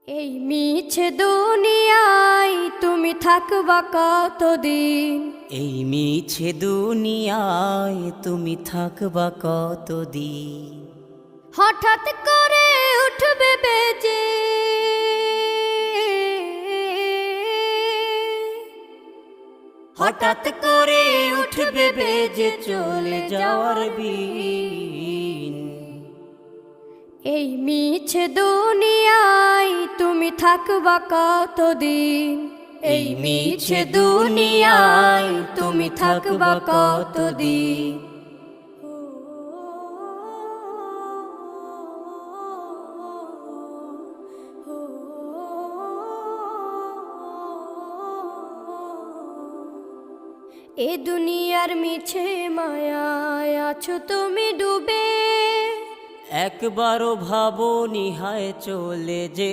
এই মিছে দুনিয়ায় তুমি থাকবা কতদিন? এই মিছে দুনিয়ায় তুমি থাকবা কতদিন? হঠাৎ করে উঠবে বেজে হঠাৎ করে উঠবে বেজে চলে যাওয়ার বিন। এই মিছে দুনিয়ায় তুমি থাকবা কতদিন? এই মিছে দুনিয়ায় তুমি থাকবা কতদিন? এ দুনিয়ার মিছে মায়ায় আছো তুমি ডুবে, একবারও ভাবো নিহায় চলে যে